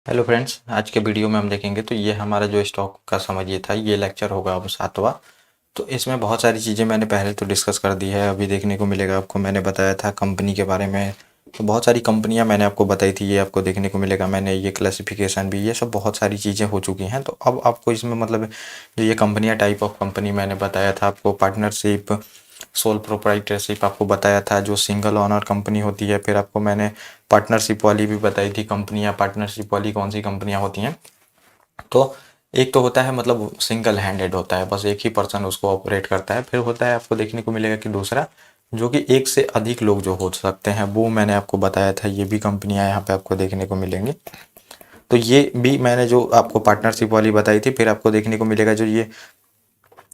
Hello friends, आज के video में हम देखेंगे तो ये हमारा जो स्टॉक का समझिए था, ये लेक्चर होगा अब 7वां। तो इसमें बहुत सारी चीज़ें मैंने पहले तो डिस्कस कर दी है। अभी देखने को मिलेगा आपको, मैंने बताया था कंपनी के बारे में। तो बहुत सारी कंपनियां मैंने आपको बताई थी, ये आपको देखने को मिलेगा। मैंने ये क्लासिफिकेशन भी, ये सब बहुत सारी चीज़ें हो चुकी हैं। तो अब आपको इसमें मतलब जो ये कंपनियां, टाइप ऑफ कंपनी मैंने बताया था आपको, पार्टनरशिप, सोल प्रोप्राइटरशिप आपको बताया था, जो सिंगल ओनर कंपनी होती है। फिर आपको मैंने पार्टनरशिप वाली भी बताई थी कंपनियां। पार्टनरशिप वाली कौन सी कंपनियां होती हैं? तो एक तो होता है मतलब सिंगल हैंडेड होता है, बस एक ही पर्सन उसको ऑपरेट करता है। फिर होता है आपको देखने को मिलेगा कि दूसरा, जो कि एक से अधिक लोग जो हो सकते हैं, वो मैंने आपको बताया था। ये भी कंपनियां यहाँ पे आपको देखने को मिलेंगी। तो ये भी मैंने जो आपको पार्टनरशिप वाली बताई थी। फिर आपको देखने को मिलेगा जो ये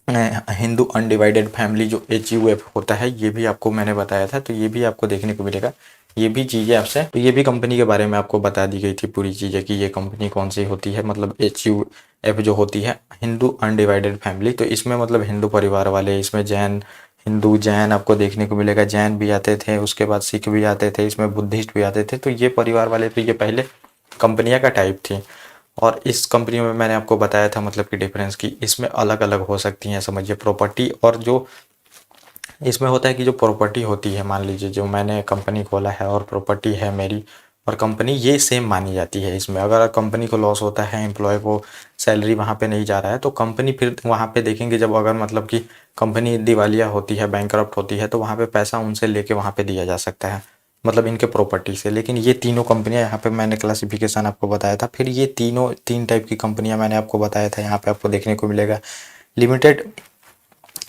हिंदू अनडिवाइडेड फैमिली, जो HUF होता है, ये भी आपको मैंने बताया था। तो ये भी आपको देखने को मिलेगा। ये भी चीज़ें आपसे, तो ये भी कंपनी के बारे में आपको बता दी गई थी पूरी चीज़ें कि ये कंपनी कौन सी होती है। मतलब HUF जो होती है, हिंदू अनडिवाइडेड फैमिली, तो इसमें मतलब हिंदू परिवार वाले, इसमें जैन, हिंदू जैन आपको देखने को मिलेगा। जैन भी आते थे, उसके बाद सिख भी आते थे, इसमें बुद्धिस्ट भी आते थे। तो ये परिवार वाले, तो ये पहले कंपनियां का टाइप थी। और इस कंपनी में मैंने आपको बताया था मतलब कि डिफरेंस की इसमें अलग अलग हो सकती हैं, समझिए प्रॉपर्टी। और जो इसमें होता है कि जो प्रॉपर्टी होती है, मान लीजिए जो मैंने कंपनी खोला है और प्रॉपर्टी है मेरी और कंपनी, ये सेम मानी जाती है। इसमें अगर कंपनी को लॉस होता है, एम्प्लॉय को सैलरी वहाँ पे नहीं जा रहा है, तो कंपनी फिर वहाँ पे देखेंगे, जब अगर मतलब कि कंपनी दिवालिया होती है, बैंकरप्ट होती है, तो वहाँ पे पैसा उनसे लेके वहाँ पे दिया जा सकता है, मतलब इनके प्रॉपर्टी से। लेकिन ये तीनों कंपनियां, यहाँ पे मैंने क्लासिफिकेशन आपको बताया था। फिर ये तीनों तीन टाइप की कंपनियां मैंने आपको बताया था, यहाँ पे आपको देखने को मिलेगा। लिमिटेड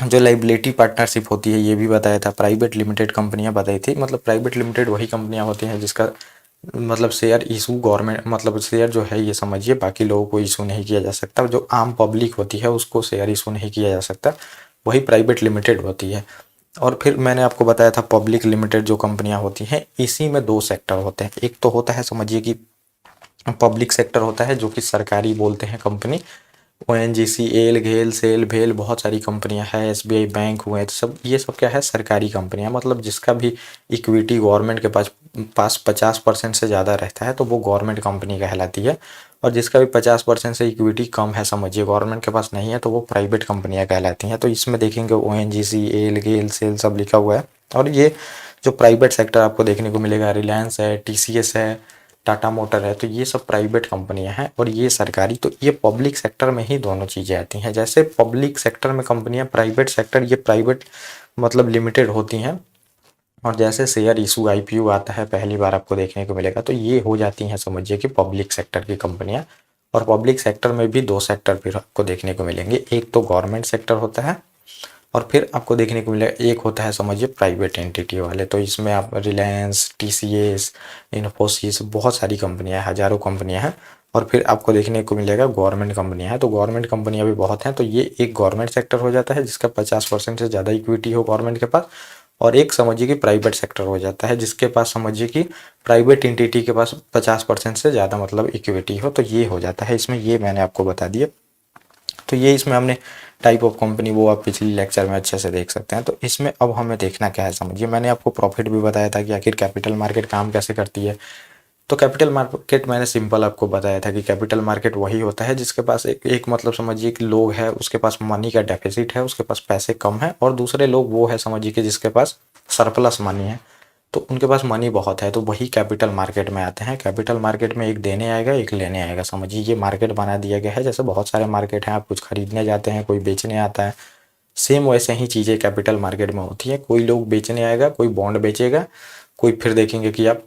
जो लाइबिलिटी पार्टनरशिप होती है, ये भी बताया था। प्राइवेट लिमिटेड कंपनियां बताई थी। मतलब प्राइवेट लिमिटेड वही कंपनियां होती हैं जिसका मतलब शेयर इशू गवर्नमेंट, मतलब शेयर जो है ये समझिए बाकी लोगों को इशू नहीं किया जा सकता। जो आम पब्लिक होती है उसको शेयर इशू नहीं किया जा सकता, वही प्राइवेट लिमिटेड होती है। और फिर मैंने आपको बताया था पब्लिक लिमिटेड जो कंपनियां होती हैं, इसी में दो सेक्टर होते हैं। एक तो होता है समझिए कि पब्लिक सेक्टर होता है, जो कि सरकारी बोलते हैं कंपनी। ONGC, एल, घेल, सेल, भेल, बहुत सारी कंपनियां हैं, SBI बैंक हुए, तो सब ये सब क्या है, सरकारी कंपनियां। मतलब जिसका भी इक्विटी गवर्नमेंट के पास 50% से ज़्यादा रहता है, तो वो गवर्नमेंट कंपनी कहलाती है। और जिसका भी 50% से इक्विटी कम है, समझिए गवर्नमेंट के पास नहीं है, तो वो प्राइवेट कंपनियां कहलाती हैं। तो इसमें देखेंगे ONGC, एल, घेल, सेल सब लिखा हुआ है। और ये जो प्राइवेट सेक्टर आपको देखने को मिलेगा, रिलायंस है, TCS है, टाटा मोटर है, तो ये सब प्राइवेट कंपनियां हैं। और ये सरकारी, तो ये पब्लिक सेक्टर में ही दोनों चीज़ें आती हैं। जैसे पब्लिक सेक्टर में कंपनियां, प्राइवेट सेक्टर, ये प्राइवेट मतलब लिमिटेड होती हैं। और जैसे शेयर इशू, IPO आता है पहली बार आपको देखने को मिलेगा, तो ये हो जाती हैं समझिए कि पब्लिक सेक्टर की कंपनियां। और पब्लिक सेक्टर में भी दो सेक्टर फिर आपको देखने को मिलेंगे। एक तो गवर्नमेंट सेक्टर होता है, और फिर आपको देखने को मिलेगा एक होता है समझिए प्राइवेट एंटिटी वाले। तो इसमें आप रिलायंस, TCS, इन्फोसिस, बहुत सारी कंपनियां हैं, हज़ारों कंपनियां हैं। और फिर आपको देखने को मिलेगा गवर्नमेंट कंपनियां हैं। तो गवर्नमेंट कंपनियां भी बहुत हैं। तो ये एक गवर्नमेंट सेक्टर हो जाता है जिसका 50% से ज़्यादा इक्विटी हो गवर्नमेंट के पास। और एक समझिए कि प्राइवेट सेक्टर हो जाता है जिसके पास समझिए कि प्राइवेट एंटिटी के पास 50% से ज़्यादा मतलब इक्विटी हो। तो ये हो जाता है इसमें, ये मैंने आपको बता दिया। तो ये इसमें हमने टाइप ऑफ कंपनी, वो आप पिछली लेक्चर में अच्छे से देख सकते हैं। तो इसमें अब हमें देखना क्या है, समझिए मैंने आपको प्रॉफिट भी बताया था कि आखिर कैपिटल मार्केट काम कैसे करती है। तो कैपिटल मार्केट मैंने सिंपल आपको बताया था कि कैपिटल मार्केट वही होता है जिसके पास एक मतलब समझिए कि लोग है, उसके पास मनी का डेफिसिट है, उसके पास पैसे कम है। और दूसरे लोग वो है समझिए कि जिसके पास सरप्लस मनी है, तो उनके पास मनी बहुत है, तो वही कैपिटल मार्केट में आते हैं। कैपिटल मार्केट में एक देने आएगा, एक लेने आएगा। समझिए ये मार्केट बना दिया गया है। जैसे बहुत सारे मार्केट हैं, आप कुछ खरीदने जाते हैं, कोई बेचने आता है, सेम वैसे ही चीज़ें कैपिटल मार्केट में होती है। कोई लोग बेचने आएगा, कोई बॉन्ड बेचेगा, कोई फिर देखेंगे कि आप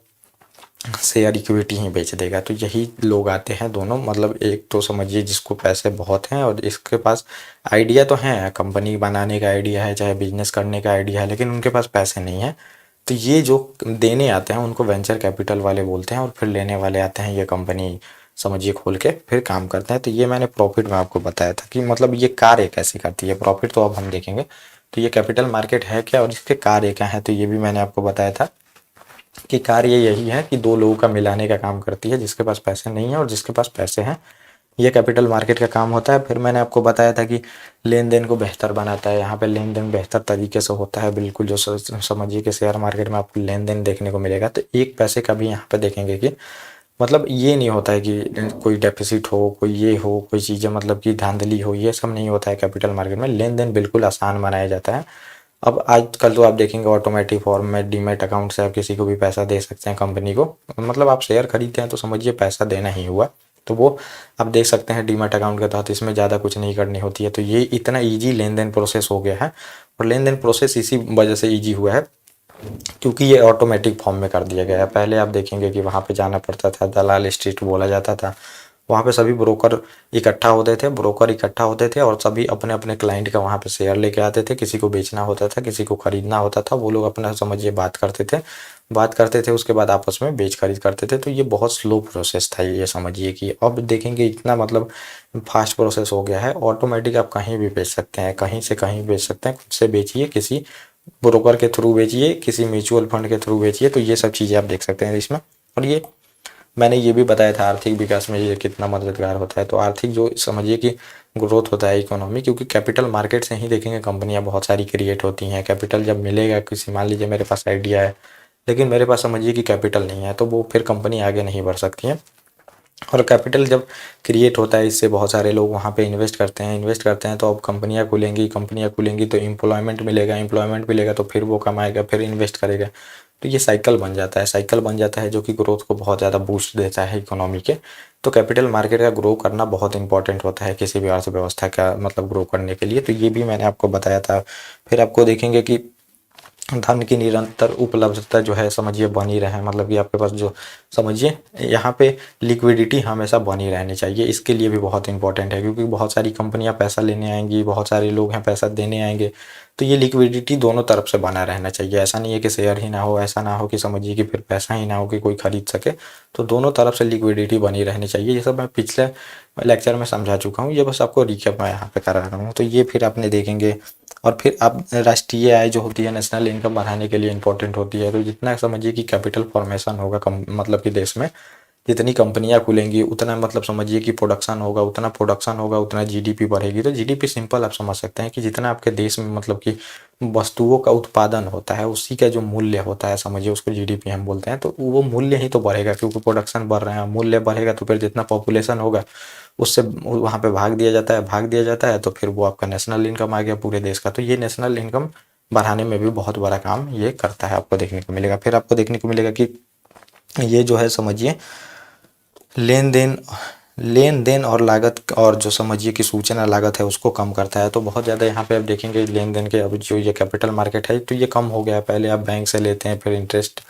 शेयर इक्विटी ही बेच देगा। तो यही लोग आते हैं दोनों। मतलब एक तो समझिए जिसको पैसे बहुत हैं और इसके पास आइडिया तो है, कंपनी बनाने का आइडिया है, चाहे बिजनेस करने का आइडिया है, लेकिन उनके पास पैसे नहीं है। तो ये जो देने आते हैं उनको वेंचर कैपिटल वाले बोलते हैं। और फिर लेने वाले आते हैं, ये कंपनी समझिए खोल के फिर काम करते हैं। तो ये मैंने प्रॉफिट में आपको बताया था कि मतलब ये कार्य कैसे करती है। प्रॉफिट तो अब हम देखेंगे। तो ये कैपिटल मार्केट है क्या और इसके कार्य क्या है, तो ये भी मैंने आपको बताया था कि कार्य यही है कि दो लोगों का मिलाने का काम करती है, जिसके पास पैसे नहीं है और जिसके पास पैसे हैं। ये कैपिटल मार्केट का काम होता है। फिर मैंने आपको बताया था कि लेन देन को बेहतर बनाता है। यहाँ पे लेन देन बेहतर तरीके से होता है, बिल्कुल जो समझिए कि शेयर मार्केट में आपको लेन देन देखने को मिलेगा। तो एक पैसे का भी यहाँ पे देखेंगे कि मतलब ये नहीं होता है कि कोई डेफिसिट हो, कोई ये हो, कोई चीज़ें मतलब कि धांधली हो, ये सब नहीं होता है कैपिटल मार्केट में। लेन देन बिल्कुल आसान बनाया जाता है। अब आजकल तो आप देखेंगे ऑटोमेटिक फॉर्म में डीमैट अकाउंट से आप किसी को भी पैसा दे सकते हैं कंपनी को। मतलब आप शेयर खरीदते हैं तो समझिए पैसा देना ही हुआ। तो वो आप देख सकते हैं डीमैट अकाउंट के तहत, इसमें ज़्यादा कुछ नहीं करनी होती है। तो ये इतना ईजी लेन देन प्रोसेस हो गया है, और लेन देन प्रोसेस इसी वजह से ईजी हुआ है क्योंकि ये ऑटोमेटिक फॉर्म में कर दिया गया है। पहले आप देखेंगे कि वहाँ पे जाना पड़ता था, दलाल स्ट्रीट बोला जाता था। वहाँ पे सभी ब्रोकर इकट्ठा होते थे और सभी अपने अपने क्लाइंट का वहाँ पे शेयर लेके आते थे। किसी को बेचना होता था, किसी को खरीदना होता था, वो लोग अपना समझिए बात करते थे, उसके बाद आपस में बेच खरीद करते थे। तो ये बहुत स्लो प्रोसेस था, ये समझिए कि अब देखेंगे इतना मतलब फास्ट प्रोसेस हो गया है। ऑटोमेटिक आप कहीं भी बेच सकते हैं, कहीं से कहीं बेच सकते हैं, खुद से बेचिए, किसी ब्रोकर के थ्रू बेचिए, किसी म्यूचुअल फंड के थ्रू बेचिए। तो ये सब चीज़ें आप देख सकते हैं इसमें। और ये मैंने ये भी बताया था आर्थिक विकास में ये कितना मददगार होता है। तो आर्थिक जो समझिए कि ग्रोथ होता है इकोनॉमी, क्योंकि कैपिटल मार्केट से ही देखेंगे कंपनियां बहुत सारी क्रिएट होती हैं। कैपिटल जब मिलेगा किसी, मान लीजिए मेरे पास आइडिया है लेकिन मेरे पास समझिए कि कैपिटल नहीं है, तो वो फिर कंपनी आगे नहीं बढ़ सकती है। और कैपिटल जब क्रिएट होता है, इससे बहुत सारे लोग वहाँ पे इन्वेस्ट करते हैं। तो अब कंपनियाँ खुलेंगी तो एम्प्लॉयमेंट मिलेगा तो फिर वो कमाएगा, फिर इन्वेस्ट करेगा। तो ये साइकिल बन जाता है जो कि ग्रोथ को बहुत ज़्यादा बूस्ट देता है इकोनॉमी के। तो कैपिटल मार्केट का ग्रो करना बहुत इंपॉर्टेंट होता है किसी भी अर्थव्यवस्था का मतलब ग्रो करने के लिए। तो ये भी मैंने आपको बताया था। फिर आपको देखेंगे कि धन की निरंतर उपलब्धता जो है समझिए बनी रहे, मतलब कि आपके पास जो समझिए यहाँ पे लिक्विडिटी हमेशा बनी रहनी चाहिए। इसके लिए भी बहुत इंपॉर्टेंट है, क्योंकि बहुत सारी कंपनियां पैसा लेने आएंगी, बहुत सारे लोग हैं पैसा देने आएंगे। तो ये लिक्विडिटी दोनों तरफ से बना रहना चाहिए। ऐसा नहीं है कि शेयर ही ना हो, ऐसा ना हो कि समझिए कि फिर पैसा ही ना हो कि कोई खरीद सके। तो दोनों तरफ से लिक्विडिटी बनी रहनी चाहिए। ये सब मैं पिछले लेक्चर में समझा चुका हूँ, ये बस आपको रिकैप मैं यहाँ पे करा रहा हूँ। तो ये फिर आपने देखेंगे। और फिर अब राष्ट्रीय आय जो होती है, नेशनल इनकम बढ़ाने के लिए इंपॉर्टेंट होती है। तो जितना समझिए कि कैपिटल फॉर्मेशन होगा मतलब कि देश में जितनी कंपनियां खुलेंगी उतना मतलब समझिए कि प्रोडक्शन होगा उतना जीडीपी बढ़ेगी। तो जीडीपी सिंपल आप समझ सकते हैं कि जितना आपके देश में मतलब कि वस्तुओं का उत्पादन होता है, उसी का जो मूल्य होता है समझिए उसको जीडीपी हम बोलते हैं। तो वो मूल्य ही तो बढ़ेगा, क्योंकि प्रोडक्शन बढ़ रहे हैं, मूल्य बढ़ेगा तो फिर जितना पॉपुलेशन होगा उससे वहाँ पे भाग दिया जाता है। तो फिर वो आपका नेशनल इनकम आ गया पूरे देश का। तो ये नेशनल इनकम बढ़ाने में भी बहुत बड़ा काम ये करता है, आपको देखने को मिलेगा। फिर आपको देखने को मिलेगा कि ये जो है समझिए लेन देन और लागत, और जो समझिए कि सूचना लागत है उसको कम करता है। तो बहुत ज़्यादा यहाँ पे आप देखेंगे लेन देन के अब जो ये कैपिटल मार्केट है तो ये कम हो गया है। पहले आप बैंक से लेते हैं, फिर इंटरेस्ट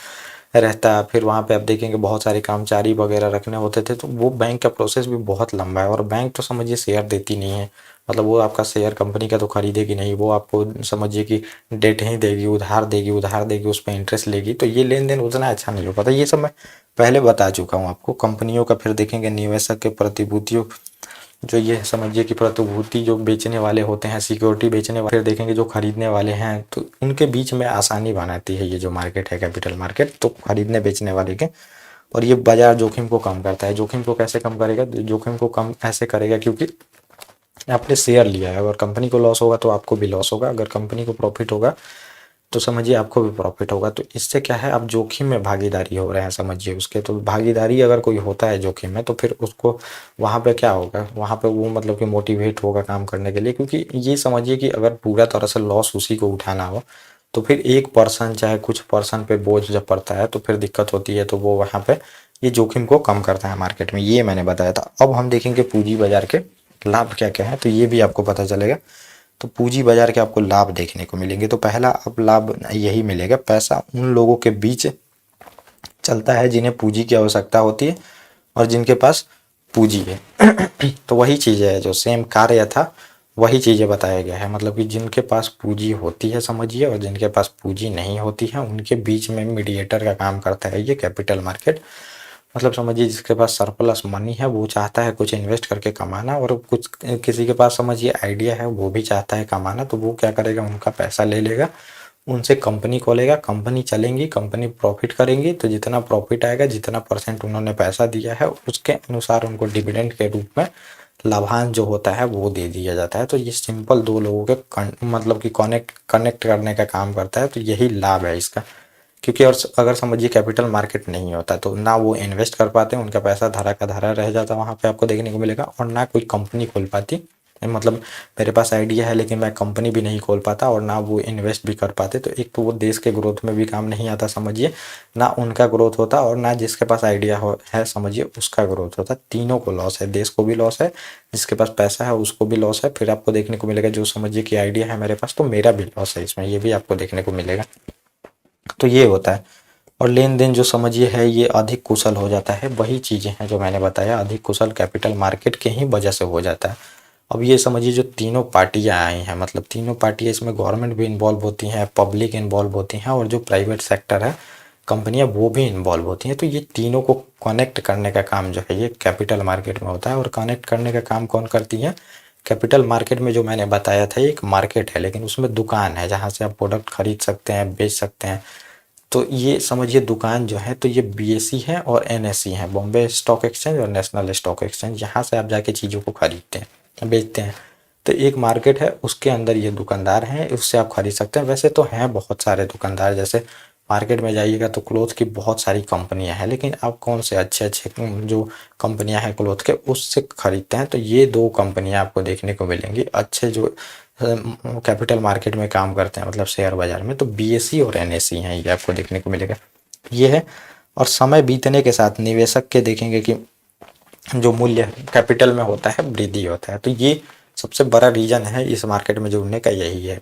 रहता है, फिर वहाँ पे आप देखेंगे बहुत सारे कर्मचारी वगैरह रखने होते थे। तो वो बैंक का प्रोसेस भी बहुत लंबा है। और बैंक तो समझिए शेयर देती नहीं है, मतलब वो आपका शेयर कंपनी का तो खरीदेगी नहीं, वो आपको समझिए कि डेट ही देगी, उधार देगी, उस पर इंटरेस्ट लेगी। तो ये लेन देन उतना अच्छा नहीं हो पाता। ये सब मैं पहले बता चुका हूँ आपको कंपनियों का। फिर देखेंगे निवेशक के प्रतिभूतियों, जो ये समझिए कि प्रतिभूति जो बेचने वाले होते हैं, सिक्योरिटी बेचने वाले, फिर देखेंगे जो खरीदने वाले हैं, तो उनके बीच में आसानी बनाती है ये जो मार्केट है कैपिटल मार्केट, तो खरीदने बेचने वाले के। और ये बाजार जोखिम को कम करता है। जोखिम को कैसे कम करेगा? जोखिम को कम ऐसे करेगा क्योंकि आपने शेयर लिया है, अगर कंपनी को लॉस होगा तो आपको भी लॉस होगा, अगर कंपनी को प्रॉफिट होगा तो समझिए आपको भी प्रॉफिट होगा। तो इससे क्या है, आप जोखिम में भागीदारी हो रहे हैं समझिए उसके। तो भागीदारी अगर कोई होता है जोखिम में, तो फिर उसको वहाँ पे क्या होगा, वहाँ पे वो मतलब कि मोटिवेट होगा काम करने के लिए। क्योंकि ये समझिए कि अगर पूरा तरह से लॉस उसी को उठाना हो तो फिर एक पर्सन चाहे कुछ पर्सन पे बोझ जब पड़ता है तो फिर दिक्कत होती है। तो वो वहाँ पे ये जोखिम को कम करता है मार्केट में, ये मैंने बताया था। अब हम देखेंगे पूंजी बाजार के लाभ क्या क्या है, तो ये भी आपको पता चलेगा। तो पूंजी बाजार के आपको लाभ देखने को मिलेंगे। तो पहला अब लाभ यही मिलेगा, पैसा उन लोगों के बीच चलता है जिन्हें पूंजी की आवश्यकता होती है और जिनके पास पूंजी है। तो वही चीज़ है, जो सेम कार्य था वही चीज़ें बताया गया है। मतलब कि जिनके पास पूंजी होती है समझिए, और जिनके पास पूंजी नहीं होती है उनके बीच में मीडिएटर का काम करता है ये कैपिटल मार्केट। मतलब समझिए जिसके पास सरप्लस मनी है वो चाहता है कुछ इन्वेस्ट करके कमाना, और कुछ किसी के पास समझिए आइडिया है वो भी चाहता है कमाना। तो वो क्या करेगा, उनका पैसा ले लेगा, उनसे कंपनी खोलेगा, कंपनी चलेंगी, कंपनी प्रॉफिट करेंगी। तो जितना प्रॉफिट आएगा, जितना परसेंट उन्होंने पैसा दिया है उसके अनुसार उनको डिविडेंड के रूप में लाभांश जो होता है वो दे दिया जाता है। तो ये सिंपल दो लोगों के मतलब कि कनेक्ट करने का काम करता है। तो यही लाभ है इसका, क्योंकि और अगर समझिए कैपिटल मार्केट नहीं होता तो ना वो इन्वेस्ट कर पाते, उनका पैसा धरा का धरा रह जाता वहाँ पे आपको देखने को मिलेगा, और ना कोई कंपनी खोल पाती। मतलब मेरे पास आइडिया है लेकिन मैं कंपनी भी नहीं खोल पाता, और ना वो इन्वेस्ट भी कर पाते, तो एक तो वो देश के ग्रोथ में भी काम नहीं आता समझिए, ना उनका ग्रोथ होता, और ना जिसके पास आइडिया हो है समझिए उसका ग्रोथ होता। तीनों को लॉस है, देश को भी लॉस है, जिसके पास पैसा है उसको भी लॉस है, फिर आपको देखने को मिलेगा जो समझिए कि आइडिया है मेरे पास तो मेरा भी लॉस है इसमें, ये भी आपको देखने को मिलेगा। तो ये होता है। और लेन देन जो समझिए है ये अधिक कुशल हो जाता है, वही चीज़ें हैं जो मैंने बताया, अधिक कुशल कैपिटल मार्केट के ही वजह से हो जाता है। अब ये समझिए जो तीनों पार्टियां आई हैं, मतलब तीनों पार्टियां, इसमें गवर्नमेंट भी इन्वॉल्व होती हैं, पब्लिक इन्वॉल्व होती हैं, और जो प्राइवेट सेक्टर है कंपनियां वो भी इन्वॉल्व होती हैं। तो ये तीनों को कनेक्ट करने का काम जो है ये कैपिटल मार्केट में होता है। और कनेक्ट करने का काम कौन करती है? कैपिटल मार्केट में जो मैंने बताया था एक मार्केट है, लेकिन उसमें दुकान है जहाँ से आप प्रोडक्ट खरीद सकते हैं, बेच सकते हैं। तो ये समझिए दुकान जो है तो ये बीएसई है और एनएसई है, बॉम्बे स्टॉक एक्सचेंज और नेशनल स्टॉक एक्सचेंज, यहाँ से आप जाके चीज़ों को खरीदते हैं, बेचते हैं। तो एक मार्केट है, उसके अंदर ये दुकानदार हैं, उससे आप खरीद सकते हैं। वैसे तो हैं बहुत सारे दुकानदार, जैसे मार्केट में जाइएगा तो क्लोथ की बहुत सारी कंपनियां हैं, लेकिन आप कौन से अच्छे अच्छे जो कंपनियां हैं क्लोथ के उससे खरीदते हैं, तो ये दो कंपनियां आपको देखने को मिलेंगी अच्छे जो कैपिटल मार्केट में काम करते हैं, मतलब शेयर बाजार में। तो बीएसई और एनएसई हैं, ये आपको देखने को मिलेगा, ये है। और समय बीतने के साथ निवेशक के देखेंगे कि जो मूल्य कैपिटल में होता है वृद्धि होता है। तो ये सबसे बड़ा रीजन है इस मार्केट में जुड़ने का, यही है।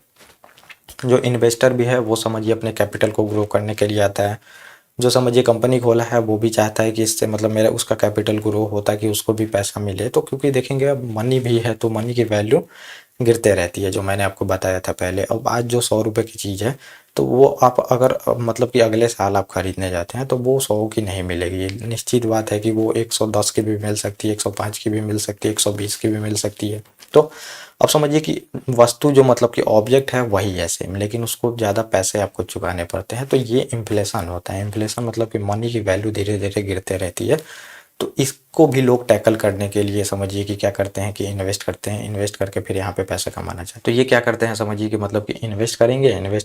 जो इन्वेस्टर भी है वो समझिए अपने कैपिटल को ग्रो करने के लिए आता है, जो समझिए कंपनी खोला है वो भी चाहता है कि इससे मतलब मेरा उसका कैपिटल ग्रो होता है कि उसको भी पैसा मिले। तो क्योंकि देखेंगे अब मनी भी है तो मनी की वैल्यू गिरते रहती है, जो मैंने आपको बताया था पहले। अब आज जो 100 रुपये की चीज़ है तो वो आप अगर मतलब कि अगले साल आप खरीदने जाते हैं तो वो 100 की नहीं मिलेगी, निश्चित बात है कि वो 110 की भी मिल सकती है, 105 की भी मिल सकती है, 120 की भी मिल सकती है। तो अब समझिए कि वस्तु जो मतलब कि ऑब्जेक्ट है वही है सेम, लेकिन उसको ज़्यादा पैसे आपको चुकाने पड़ते हैं। तो ये इन्फ्लेशन होता है। इन्फ्लेशन मतलब कि मनी की वैल्यू धीरे धीरे गिरते रहती है। तो इसको भी लोग टैकल करने के लिए समझिए कि क्या करते हैं कि इन्वेस्ट करते हैं, इन्वेस्ट करके फिर यहाँ पे पैसा कमाना चाहते हैं। तो ये क्या करते हैं समझिए कि मतलब कि इन्वेस्ट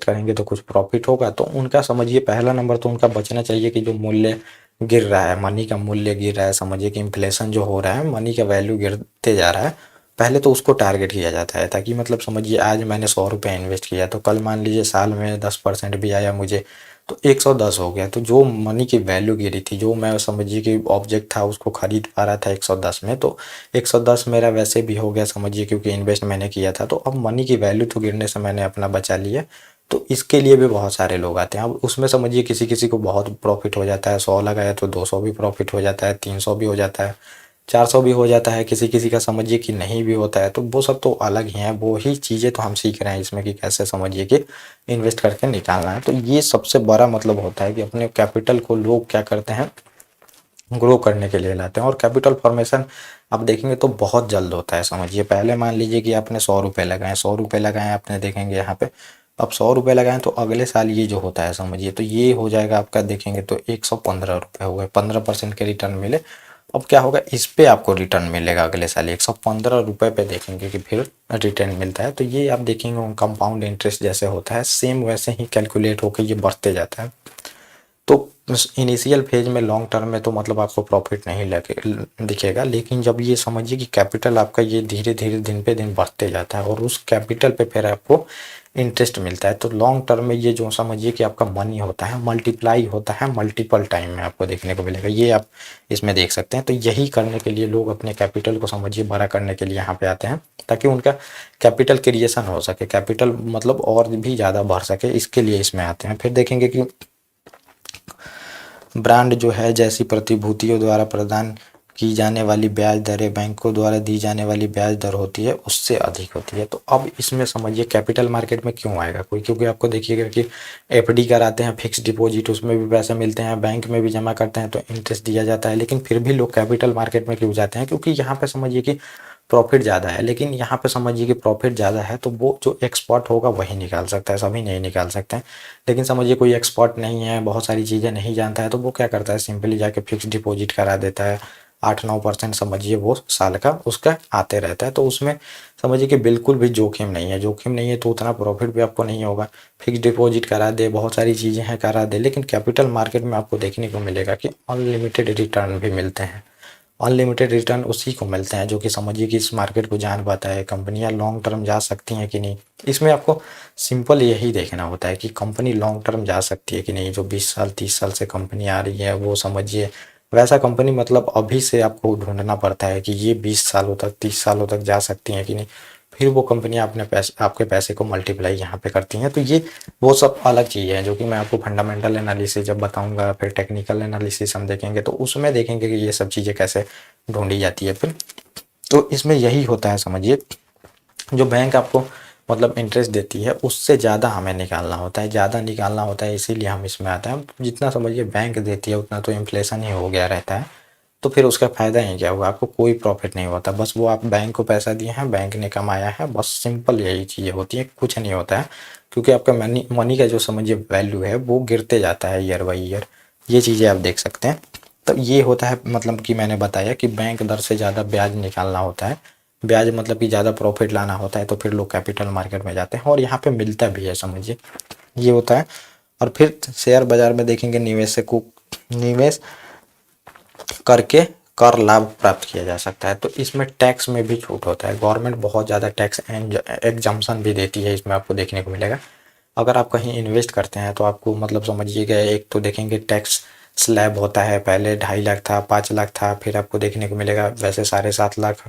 करेंगे तो कुछ प्रॉफिट होगा, तो उनका समझिए पहला नंबर तो उनका बचना चाहिए कि जो मूल्य गिर रहा है, मनी का मूल्य गिर रहा है, समझिए कि इन्फ्लेशन जो हो रहा है, मनी का वैल्यू गिरते जा रहा है, पहले तो उसको टारगेट किया जाता है। ताकि मतलब समझिए आज मैंने 100 रुपये इन्वेस्ट किया तो कल मान लीजिए साल में 10% भी आया मुझे तो 110 हो गया। तो जो मनी की वैल्यू गिरी थी, जो मैं समझिए कि ऑब्जेक्ट था उसको खरीद पा रहा था 110 में, तो 110 मेरा वैसे भी हो गया समझिए, क्योंकि इन्वेस्ट मैंने किया था। तो अब मनी की वैल्यू तो गिरने से मैंने अपना बचा लिया। तो इसके लिए भी बहुत सारे लोग आते हैं। अब उसमें समझिए किसी किसी को बहुत प्रॉफिट हो जाता है, 100 लगाया तो 200 भी प्रॉफिट हो जाता है, 300 भी हो जाता है, 400 भी हो जाता है, किसी किसी का समझिए कि नहीं भी होता है। तो वो सब तो अलग ही हैं, वो ही चीज़ें तो हम सीख रहे हैं इसमें कि कैसे समझिए कि इन्वेस्ट करके निकालना है। तो ये सबसे बड़ा मतलब होता है कि अपने कैपिटल को लोग क्या करते हैं, ग्रो करने के लिए लाते हैं। और कैपिटल फॉर्मेशन आप देखेंगे तो बहुत जल्द होता है समझिए। पहले मान लीजिए कि आपने 100 रुपये लगाए, 100 रुपये लगाए आपने, देखेंगे यहाँ पे अब 100 रुपये लगाएं तो अगले साल ये जो होता है समझिए तो ये हो जाएगा आपका, देखेंगे तो 115 रुपये हो गए, 15% के रिटर्न मिले। अब क्या होगा, इस पे आपको रिटर्न मिलेगा अगले साल 115 रुपये पे, देखेंगे कि फिर रिटर्न मिलता है। तो ये आप देखेंगे कंपाउंड इंटरेस्ट जैसे होता है सेम वैसे ही कैलकुलेट होकर ये बढ़ते जाता है। तो इनिशियल फेज में लॉन्ग टर्म में तो मतलब आपको प्रॉफिट नहीं लगे दिखेगा, लेकिन जब ये समझिए कि कैपिटल आपका ये धीरे धीरे दिन पे दिन बढ़ते जाता है और उस कैपिटल पे फिर आपको इंटरेस्ट मिलता है, तो लॉन्ग टर्म में ये जो समझिए कि आपका मनी होता है मल्टीप्लाई होता है मल्टीपल टाइम में आपको देखने को मिलेगा। ये आप इसमें देख सकते हैं। तो यही करने के लिए लोग अपने कैपिटल को समझिए बड़ा करने के लिए यहाँ पे आते हैं, ताकि उनका कैपिटल क्रिएशन हो सके, कैपिटल मतलब और भी ज़्यादा बढ़ सके, इसके लिए इसमें आते हैं। फिर देखेंगे कि ब्रांड जो है जैसी प्रतिभूतियों द्वारा प्रदान की जाने वाली ब्याज दरें बैंकों द्वारा दी जाने वाली ब्याज दर होती है उससे अधिक होती है। तो अब इसमें समझिए कैपिटल मार्केट में क्यों आएगा कोई, क्योंकि आपको देखिएगा कि एफडी कराते हैं, फिक्स डिपॉजिट, उसमें भी पैसे मिलते हैं, बैंक में भी जमा करते हैं तो इंटरेस्ट दिया जाता है। लेकिन फिर भी लोग कैपिटल मार्केट में क्यों जाते हैं, क्योंकि यहाँ पे समझिए कि प्रॉफिट ज़्यादा है। लेकिन यहाँ पे समझिए कि प्रॉफिट ज़्यादा है तो वो जो एक्सपर्ट होगा वही निकाल सकता है, सभी नहीं निकाल सकते हैं। लेकिन समझिए कोई एक्सपर्ट नहीं है, बहुत सारी चीज़ें नहीं जानता है, तो वो क्या करता है, सिंपली जाके फिक्स डिपॉजिट करा देता है, 8-9% समझिए वो साल का उसका आते रहता है। तो उसमें समझिए कि बिल्कुल भी जोखिम नहीं है, जोखिम नहीं है तो उतना प्रॉफिट भी आपको नहीं होगा। फिक्स डिपॉजिट करा दे, बहुत सारी चीज़ें हैं करा दे, लेकिन कैपिटल मार्केट में आपको देखने को मिलेगा कि अनलिमिटेड रिटर्न भी मिलते हैं। अनलिमिटेड रिटर्न उसी को मिलते हैं जो कि समझिए कि इस मार्केट को जान पाता है। कंपनियां लॉन्ग टर्म जा सकती हैं कि नहीं, इसमें आपको सिंपल यही देखना होता है कि कंपनी लॉन्ग टर्म जा सकती है कि नहीं। जो 20 साल 30 साल से कंपनी आ रही है वो समझिए वैसा कंपनी मतलब अभी से आपको ढूंढना पड़ता है कि ये 20 सालों तक 30 सालों तक जा सकती हैं कि नहीं। फिर वो कंपनियां अपने पैसे आपके पैसे को मल्टीप्लाई यहाँ पे करती हैं। तो ये वो सब अलग चीज़ें हैं जो कि मैं आपको फंडामेंटल एनालिसिस जब बताऊंगा, फिर टेक्निकल एनालिसिस हम देखेंगे तो उसमें देखेंगे कि ये सब चीज़ें कैसे ढूंढी जाती है। फिर तो इसमें यही होता है समझिए, जो बैंक आपको मतलब इंटरेस्ट देती है उससे ज़्यादा हमें निकालना होता है, ज़्यादा निकालना होता है, इसीलिए हम इसमें आते हैं। जितना समझिए बैंक देती है उतना तो इन्फ्लेशन ही हो गया रहता है। तो फिर उसका फ़ायदा ही क्या होगा, आपको कोई प्रॉफिट नहीं होता। बस वो आप बैंक को पैसा दिए हैं, बैंक ने कमाया है, बस सिंपल यही चीज़ें होती हैं, कुछ नहीं होता है। क्योंकि आपका मनी मनी का जो समझिए वैल्यू है वो गिरते जाता है ईयर बाई ईयर। ये चीज़ें आप देख सकते हैं। तो ये होता है मतलब कि मैंने बताया कि बैंक दर से ज़्यादा ब्याज निकालना होता है। ब्याज मतलब कि ज़्यादा प्रॉफिट लाना होता है तो फिर लोग कैपिटल मार्केट में जाते हैं और यहाँ पे मिलता भी है समझिए, ये होता है। और फिर शेयर बाजार में देखेंगे निवेशक को निवेश करके कर लाभ प्राप्त किया जा सकता है। तो इसमें टैक्स में भी छूट होता है, गवर्नमेंट बहुत ज़्यादा टैक्स एग्जम्पशन भी देती है, इसमें आपको देखने को मिलेगा। अगर आप कहीं इन्वेस्ट करते हैं तो आपको मतलब समझिएगा एक तो देखेंगे टैक्स स्लैब होता है, पहले 2.5 लाख था, 5 लाख था, फिर आपको देखने को मिलेगा वैसे 7.5 लाख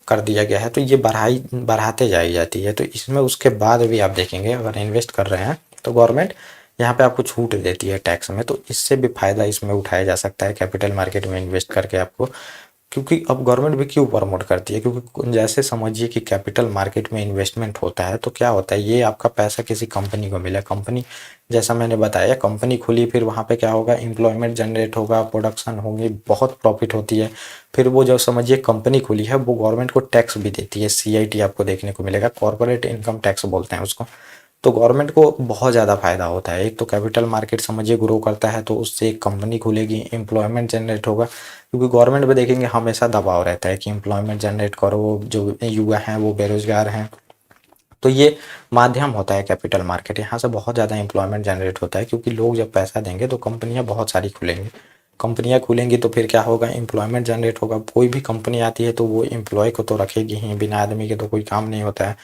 कर दिया गया है। तो ये बढ़ाते जाई जाती है। तो इसमें उसके बाद भी आप देखेंगे अगर इन्वेस्ट कर रहे हैं तो गवर्नमेंट यहाँ पे आपको छूट देती है टैक्स में। तो इससे भी फायदा इसमें उठाया जा सकता है कैपिटल मार्केट में इन्वेस्ट करके आपको। क्योंकि अब गवर्नमेंट भी क्यों प्रमोट करती है, क्योंकि जैसे समझिए कि कैपिटल मार्केट में इन्वेस्टमेंट होता है तो क्या होता है, ये आपका पैसा किसी कंपनी को मिला, कंपनी जैसा मैंने बताया कंपनी खुली, फिर वहाँ पे क्या होगा, एम्प्लॉयमेंट जनरेट होगा, प्रोडक्शन होंगी, बहुत प्रॉफिट होती है। फिर वो जो समझिए कंपनी खुली है वो गवर्नमेंट को टैक्स भी देती है, CIT आपको देखने को मिलेगा, कॉर्पोरेट इनकम टैक्स बोलते हैं उसको। तो गवर्नमेंट को बहुत ज़्यादा फायदा होता है। एक तो कैपिटल मार्केट समझिए ग्रो करता है तो उससे एक कंपनी खुलेगी, एम्प्लॉयमेंट जनरेट होगा। क्योंकि गवर्नमेंट पे देखेंगे हमेशा दबाव रहता है कि एम्प्लॉयमेंट जनरेट करो, जो युवा हैं वो बेरोजगार हैं। तो ये माध्यम होता है कैपिटल मार्केट, यहाँ से बहुत ज़्यादा एम्प्लॉयमेंट जनरेट होता है। क्योंकि लोग जब पैसा देंगे तो कंपनियाँ बहुत सारी खुलेंगी, कंपनियाँ खुलेंगी तो फिर क्या होगा, एम्प्लॉयमेंट जनरेट होगा। कोई भी कंपनी आती है तो वो एम्प्लॉय को तो रखेगी ही, बिना आदमी के तो कोई काम नहीं होता है,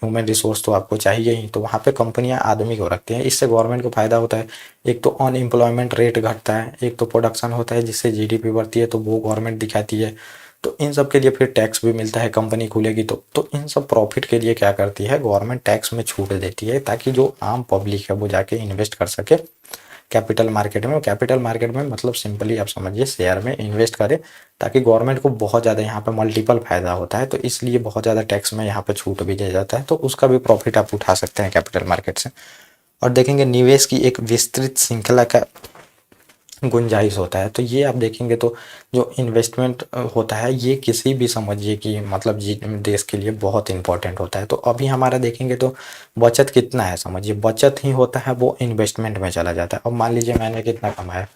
ह्यूमन रिसोर्स तो आपको चाहिए ही। तो वहाँ पे कंपनियाँ आदमी को रखती हैं, इससे गवर्नमेंट को फ़ायदा होता है। एक तो अनएम्प्लॉयमेंट रेट घटता है, एक तो प्रोडक्शन होता है जिससे GDP बढ़ती है, तो वो गवर्नमेंट दिखाती है। तो इन सब के लिए फिर टैक्स भी मिलता है, कंपनी खुलेगी तो इन सब प्रॉफिट के लिए क्या करती है गवर्नमेंट, टैक्स में छूट देती है ताकि जो आम पब्लिक है वो जाके इन्वेस्ट कर सके कैपिटल मार्केट में। कैपिटल मार्केट में मतलब सिंपली आप समझिए शेयर में इन्वेस्ट करें, ताकि गवर्नमेंट को बहुत ज़्यादा यहाँ पे मल्टीपल फायदा होता है। तो इसलिए बहुत ज़्यादा टैक्स में यहाँ पे छूट भी दिया जाता है, तो उसका भी प्रॉफिट आप उठा सकते हैं कैपिटल मार्केट से। और देखेंगे निवेश की एक विस्तृत श्रृंखला का गुंजाइश होता है। तो ये आप देखेंगे तो जो इन्वेस्टमेंट होता है ये किसी भी समझिए कि मतलब देश के लिए बहुत इंपॉर्टेंट होता है। तो अभी हमारा देखेंगे तो बचत कितना है, समझिए बचत ही होता है वो इन्वेस्टमेंट में चला जाता है। अब मान लीजिए मैंने कितना कमाया,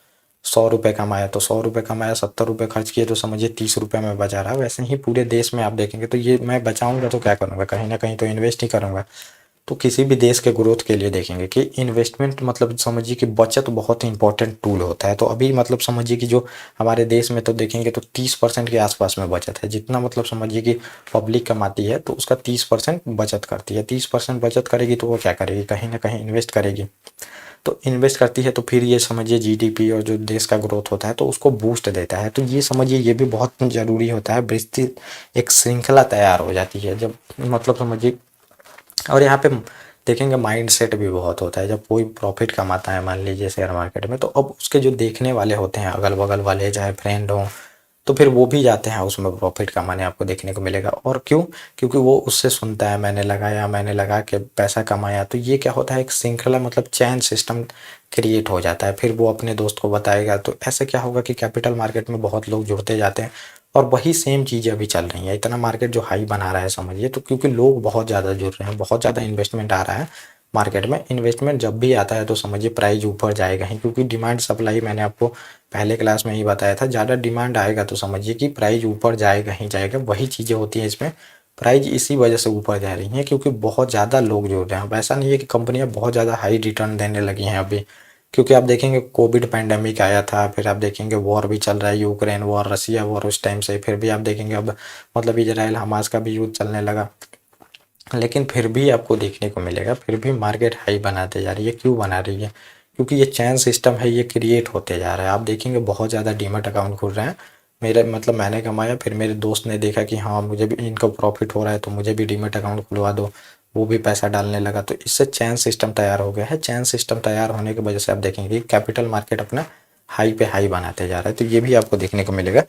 100 रुपये कमाया, तो 100 रुपये कमाया, 70 रुपये खर्च किए तो समझिए 30 रुपये में बचा रहा। वैसे ही पूरे देश में आप देखेंगे तो ये मैं बचाऊंगा तो क्या करूँगा, कहीं ना कहीं तो इन्वेस्ट ही करूँगा। तो किसी भी देश के ग्रोथ के लिए देखेंगे कि इन्वेस्टमेंट मतलब समझिए कि बचत बहुत इंपॉर्टेंट टूल होता है। तो अभी मतलब समझिए कि जो हमारे देश में तो देखेंगे तो 30% के आसपास में बचत है, जितना मतलब समझिए कि पब्लिक कमाती है तो उसका 30% बचत करती है। 30% बचत करेगी तो वो क्या करेगी, कहीं ना कहीं इन्वेस्ट करेगी। तो इन्वेस्ट करती है तो फिर ये समझिए GDP और जो देश का ग्रोथ होता है तो उसको बूस्ट देता है। तो ये समझिए ये भी बहुत ज़रूरी होता है, विस्तृत एक श्रृंखला तैयार हो जाती है जब मतलब समझिए। और यहाँ पे देखेंगे माइंड सेट भी बहुत होता है। जब कोई प्रॉफिट कमाता है मान लीजिए शेयर मार्केट में, तो अब उसके जो देखने वाले होते हैं अगल बगल वाले चाहे फ्रेंड हों, तो फिर वो भी जाते हैं उसमें प्रॉफिट कमाने, आपको देखने को मिलेगा। और क्यों, क्योंकि वो उससे सुनता है मैंने लगाया, मैंने लगा के पैसा कमाया। तो ये क्या होता है, एक श्रृंखला मतलब चैन सिस्टम क्रिएट हो जाता है। फिर वो अपने दोस्त को बताएगा, तो ऐसे क्या होगा कि कैपिटल मार्केट में बहुत लोग जुड़ते जाते हैं। और वही सेम चीज़ें अभी चल रही हैं, इतना मार्केट जो हाई बना रहा है समझिए, तो क्योंकि लोग बहुत ज़्यादा जुड़ रहे हैं, बहुत ज़्यादा इन्वेस्टमेंट आ रहा है, मार्केट में इन्वेस्टमेंट जब भी आता है तो समझिए प्राइस ऊपर जाएगा ही, क्योंकि डिमांड सप्लाई मैंने आपको पहले क्लास में ही बताया था, ज़्यादा डिमांड आएगा तो समझिए कि प्राइस ऊपर जाएगा ही जाएगा। वही चीज़ें होती हैं इसमें, प्राइस इसी वजह से ऊपर जा रही हैं क्योंकि बहुत ज़्यादा लोग जुड़ रहे हैं। अब ऐसा नहीं है कि कंपनियां बहुत ज़्यादा हाई रिटर्न देने लगी हैं अभी, क्योंकि आप देखेंगे कोविड पैंडेमिक आया था, फिर आप देखेंगे वॉर भी चल रहा है, यूक्रेन वॉर, रसिया वॉर उस टाइम से, फिर भी आप देखेंगे अब मतलब इजराइल हमास का भी युद्ध चलने लगा, लेकिन फिर भी आपको देखने को मिलेगा फिर भी मार्केट हाई बनाते जा रही है। क्यों बना रही है? क्योंकि ये चैन सिस्टम है, ये क्रिएट होते जा रहा है। आप देखेंगे बहुत ज़्यादा डीमैट अकाउंट खुल रहे हैं। मेरे मतलब मैंने कमाया, फिर मेरे दोस्त ने देखा कि हाँ मुझे भी इनका प्रॉफिट हो रहा है तो मुझे भी डीमैट अकाउंट खुलवा दो, वो भी पैसा डालने लगा, तो इससे चैन सिस्टम तैयार हो गया है। चैन सिस्टम तैयार होने की वजह से आप देखेंगे कैपिटल मार्केट अपना हाई पे हाई बनाते जा रहा है, तो ये भी आपको देखने को मिलेगा।